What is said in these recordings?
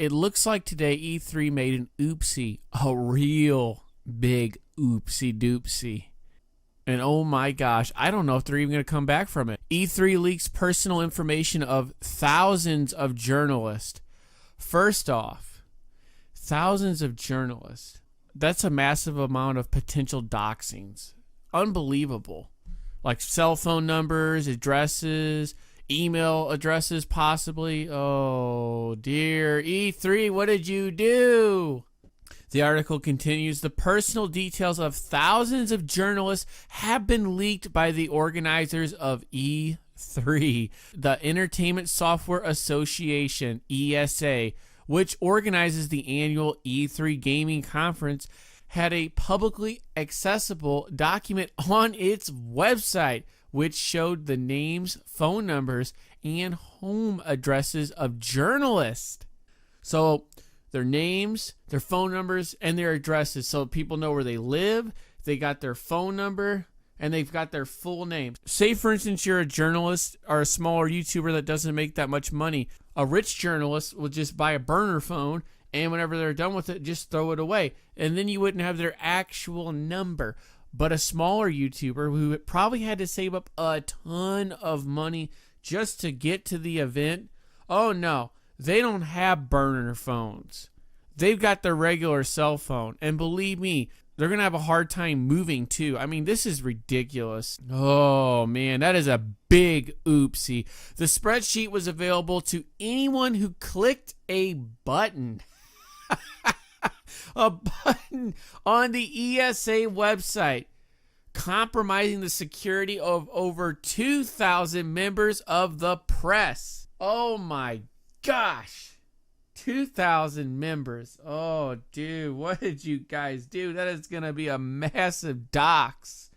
it looks like today E3 made an oopsie, a real big oopsie doopsie. And oh my gosh, I don't know if they're even going to come back from it. E3 leaks personal information of thousands of journalists. First off, thousands of journalists. That's a massive amount of potential doxings. Unbelievable. Like cell phone numbers, addresses, email addresses possibly. Oh dear, E3, what did you do? The article continues, the personal details of thousands of journalists have been leaked by the organizers of E3, the Entertainment Software Association, ESA, which organizes the annual E3 gaming conference, had a publicly accessible document on its website, which showed the names, phone numbers, and home addresses of journalists. So their names, their phone numbers, and their addresses, so people know where they live. They got their phone number, and they've got their full name. Say, for instance, you're a journalist or a smaller YouTuber that doesn't make that much money. A rich journalist will just buy a burner phone, and whenever they're done with it, just throw it away. And then you wouldn't have their actual number. But a smaller YouTuber who probably had to save up a ton of money just to get to the event, oh no, they don't have burner phones. They've got their regular cell phone. And believe me, they're going to have a hard time moving too. I mean, this is ridiculous. Oh man, that is a big oopsie. The spreadsheet was available to anyone who clicked a button. A button on the ESA website, compromising the security of over 2,000 members of the press. Oh my gosh, 2,000 members. Oh dude, what did you guys do? That is gonna be a massive dox.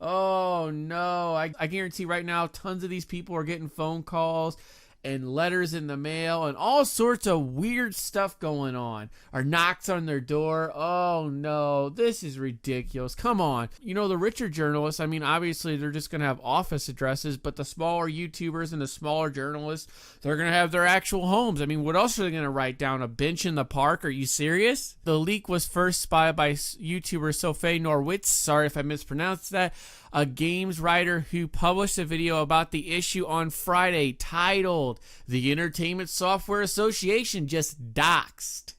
Oh no, I guarantee right now tons of these people are getting phone calls and letters in the mail and all sorts of weird stuff going on, or knocks on their door. Oh no, this is ridiculous. Come on. You know, the richer journalists, I mean, obviously they're just going to have office addresses, but the smaller YouTubers and the smaller journalists, they're going to have their actual homes. I mean, what else are they going to write down? A bench in the park? Are you serious? The leak was first spotted by YouTuber Sophie Norwitz. Sorry if I mispronounced that. A games writer who published a video about the issue on Friday titled, "The Entertainment Software Association Just Doxed."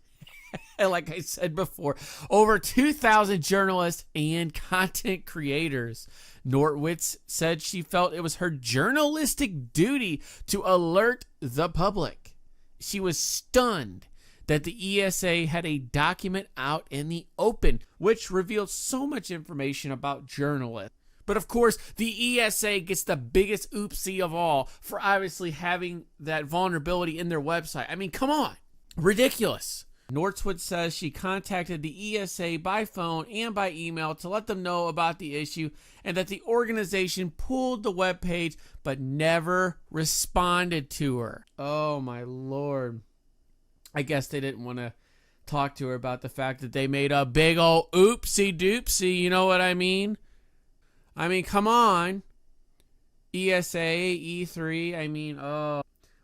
Like I said before, over 2,000 journalists and content creators. Norwitz said she felt it was her journalistic duty to alert the public. She was stunned that the ESA had a document out in the open, which revealed so much information about journalists. But of course, the ESA gets the biggest oopsie of all for obviously having that vulnerability in their website. I mean, come on. Ridiculous. Norwitz says she contacted the ESA by phone and by email to let them know about the issue, and that the organization pulled the webpage but never responded to her. Oh my Lord. I guess they didn't want to talk to her about the fact that they made a big old oopsie doopsie, you know what I mean? I mean, come on. ESA, E3, I mean,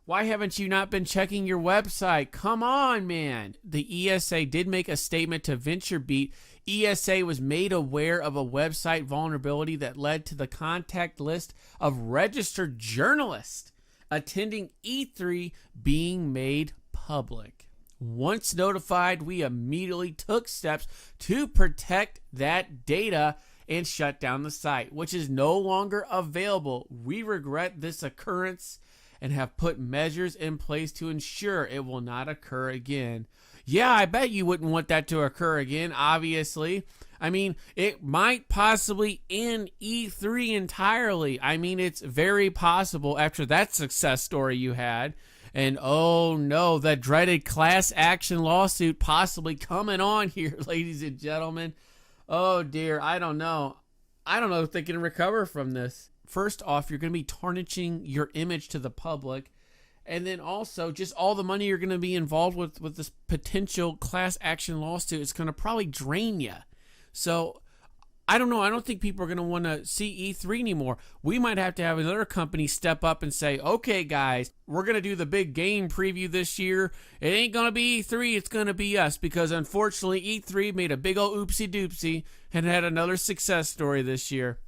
why haven't you not been checking your website? Come on, man. The ESA did make a statement to VentureBeat. ESA was made aware of a website vulnerability that led to the contact list of registered journalists attending E3 being made public. Once notified, we immediately took steps to protect that data and shut down the site, which is no longer available. We regret this occurrence and have put measures in place to ensure it will not occur again. Yeah, I bet you wouldn't want that to occur again, obviously. I mean, it might possibly end E3 entirely. I mean, it's very possible after that success story you had. And oh no, that dreaded class action lawsuit possibly coming on here, ladies and gentlemen. Oh dear, I don't know. I don't know if they can recover from this. First off, you're going to be tarnishing your image to the public. And then also, just all the money you're going to be involved with this potential class action lawsuit is going to probably drain you. So I don't know. I don't think people are going to want to see E3 anymore. We might have to have another company step up and say, okay, guys, we're going to do the big game preview this year. It ain't going to be E3. It's going to be us, because unfortunately E3 made a big old oopsie doopsie and had another success story this year,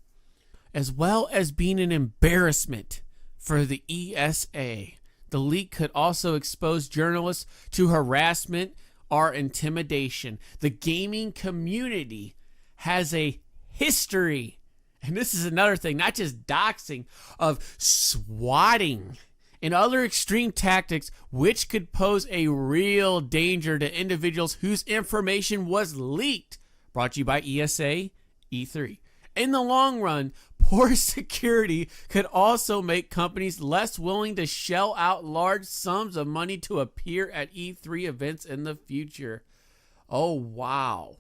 as well as being an embarrassment for the ESA. The leak could also expose journalists to harassment or intimidation. The gaming community has a history, and this is another thing, not just doxing, of swatting and other extreme tactics which could pose a real danger to individuals whose information was leaked. Brought to you by ESA E3. In the long run, poor security could also make companies less willing to shell out large sums of money to appear at E3 events in the future. Oh, wow.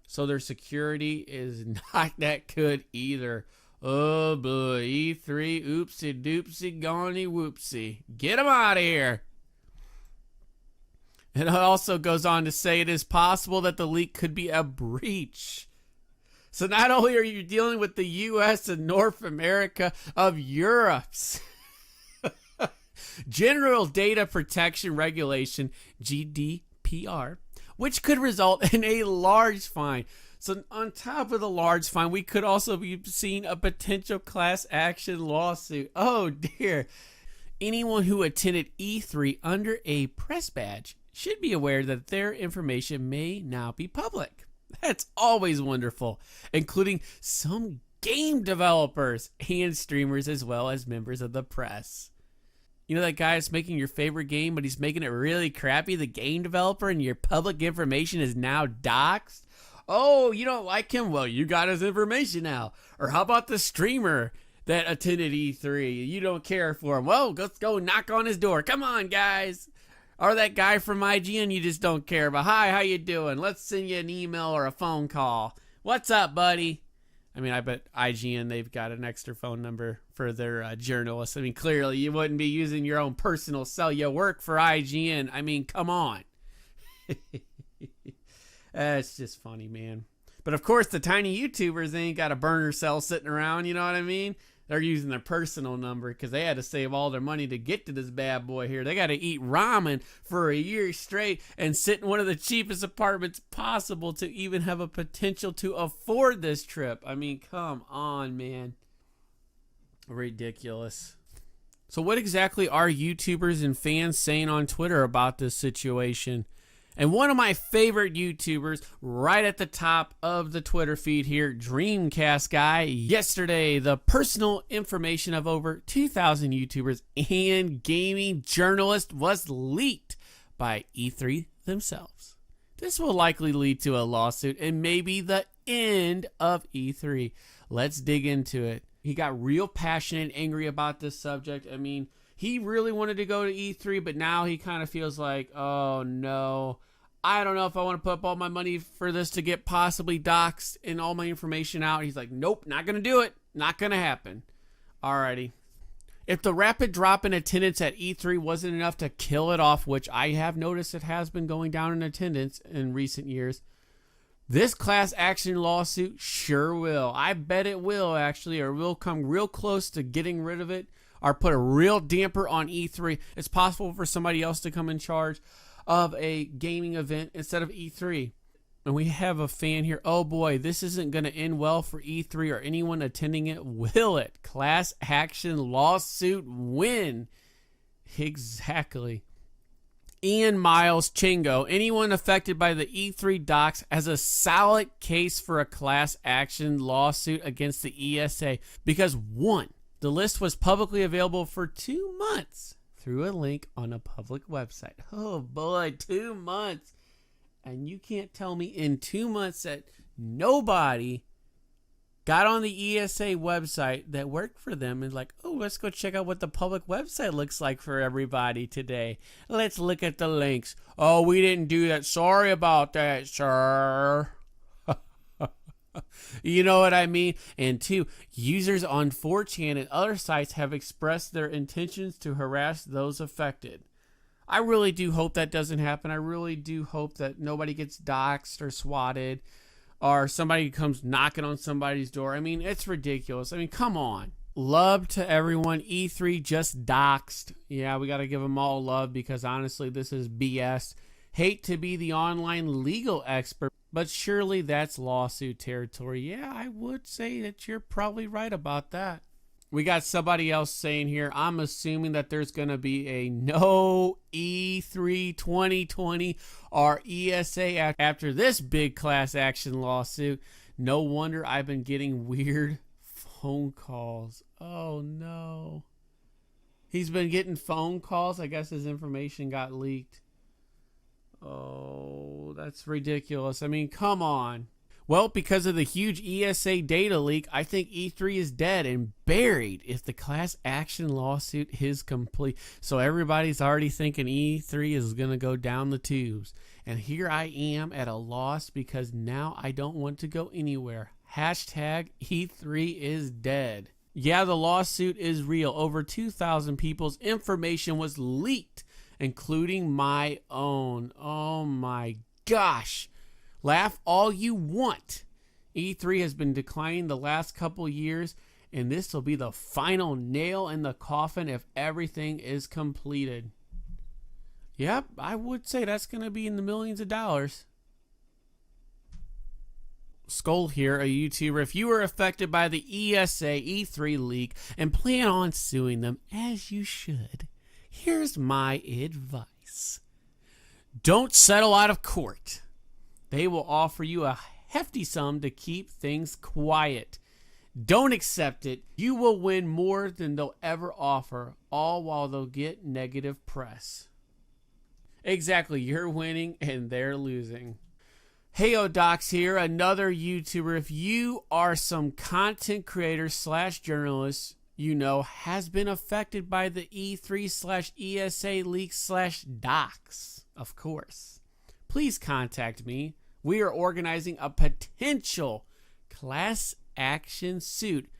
So their security is not that good either. Oh boy, E3, oopsie doopsie, gony whoopsie. Get them out of here. And it also goes on to say it is possible that the leak could be a breach. So not only are you dealing with the U.S. and North America of Europe's General Data Protection Regulation, GDPR, which could result in a large fine. So on top of the large fine, we could also be seeing a potential class action lawsuit. Oh dear. Anyone who attended E3 under a press badge should be aware that their information may now be public. That's always wonderful, including some game developers and streamers, as well as members of the press. You know that guy that's making your favorite game, but he's making it really crappy, the game developer, and your public information is now doxed? Oh, you don't like him? Well, you got his information now. Or how about the streamer that attended E3? You don't care for him. Well, let's go knock on his door. Come on, guys. Or that guy from IGN you just don't care about. Hi, how you doing? Let's send you an email or a phone call. What's up, buddy? I mean, I bet IGN, they've got an extra phone number for their journalists. I mean, clearly you wouldn't be using your own personal cell. You work for IGN. I mean, come on. It's just funny, man. But of course, the tiny YouTubers, they ain't got a burner cell sitting around, you know what I mean? They're using their personal number because they had to save all their money to get to this bad boy here. They got to eat ramen for a year straight and sit in one of the cheapest apartments possible to even have a potential to afford this trip. I mean, come on, man. Ridiculous. So what exactly are YouTubers and fans saying on Twitter about this situation? And one of my favorite YouTubers right at the top of the Twitter feed here, Dreamcast Guy, yesterday, the personal information of over 2,000 YouTubers and gaming journalists was leaked by E3 themselves. This will likely lead to a lawsuit and maybe the end of E3. Let's dig into it. He got real passionate and angry about this subject. I mean, he really wanted to go to E3, but now he kind of feels like, oh no, I don't know if I want to put up all my money for this to get possibly doxxed and all my information out. He's like, nope, not going to do it. Not going to happen. Alrighty. If the rapid drop in attendance at E3 wasn't enough to kill it off, which I have noticed it has been going down in attendance in recent years, this class action lawsuit sure will. I bet it will, actually, or will come real close to getting rid of it or put a real damper on E3. It's possible for somebody else to come in charge of a gaming event instead of E3. And we have a fan here. Oh boy, this isn't going to end well for E3 or anyone attending it, will it? Class action lawsuit win. Exactly. Ian Miles Chingo, anyone affected by the E3 docs has a solid case for a class action lawsuit against the ESA because 1, the list was publicly available for 2 months through a link on a public website. Oh boy, 2 months. And you can't tell me in 2 months that nobody got on the ESA website that worked for them and like, oh, let's go check out what the public website looks like for everybody today. Let's look at the links. Oh, we didn't do that. Sorry about that, sir. You know what I mean? And 2, users on 4chan and other sites have expressed their intentions to harass those affected. I really do hope that doesn't happen. I really do hope that nobody gets doxxed or swatted. or somebody comes knocking on somebody's door. I mean, it's ridiculous. I mean, come on. Love to everyone. E3 just doxed. Yeah, we got to give them all love because honestly, this is BS. Hate to be the online legal expert, but surely that's lawsuit territory. Yeah, I would say that you're probably right about that. We got somebody else saying here, I'm assuming that there's going to be a no E3 2020 or ESA after this big class action lawsuit. No wonder I've been getting weird phone calls. Oh no. He's been getting phone calls. I guess his information got leaked. Oh, that's ridiculous. I mean, come on. Well, because of the huge ESA data leak, I think E3 is dead and buried if the class action lawsuit is complete. So everybody's already thinking E3 is going to go down the tubes. And here I am at a loss because now I don't want to go anywhere. Hashtag E3 is dead. Yeah, the lawsuit is real. Over 2,000 people's information was leaked, including my own. Oh my gosh. Laugh all you want. E3 has been declining the last couple years, and this will be the final nail in the coffin if everything is completed. Yep, I would say that's going to be in the millions of dollars. Skull here, a YouTuber. If you were affected by the ESA E3 leak and plan on suing them, as you should, here's my advice. Don't settle out of court. They will offer you a hefty sum to keep things quiet. Don't accept it. You will win more than they'll ever offer, all while they'll get negative press. Exactly, you're winning and they're losing. Hey, Docs here, another YouTuber. If you are some content creator / journalist you know has been affected by the E3 / ESA leaks / docs, of course, please contact me. We are organizing a potential class action suit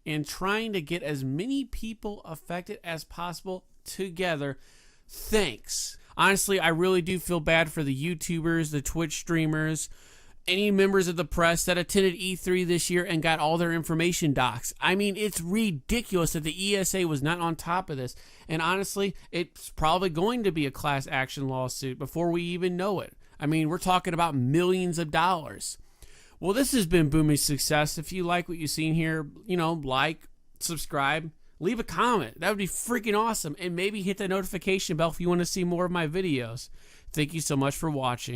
and trying to get as many people affected as possible together. Thanks. Honestly, I really do feel bad for the YouTubers, the Twitch streamers, any members of the press that attended E3 this year and got all their information docs. I mean, it's ridiculous that the ESA was not on top of this. And honestly, it's probably going to be a class action lawsuit before we even know it. I mean, we're talking about millions of dollars. Well, this has been Booming Success. If you like what you've seen here, like, subscribe, leave a comment. That would be freaking awesome. And maybe hit the notification bell if you want to see more of my videos. Thank you so much for watching.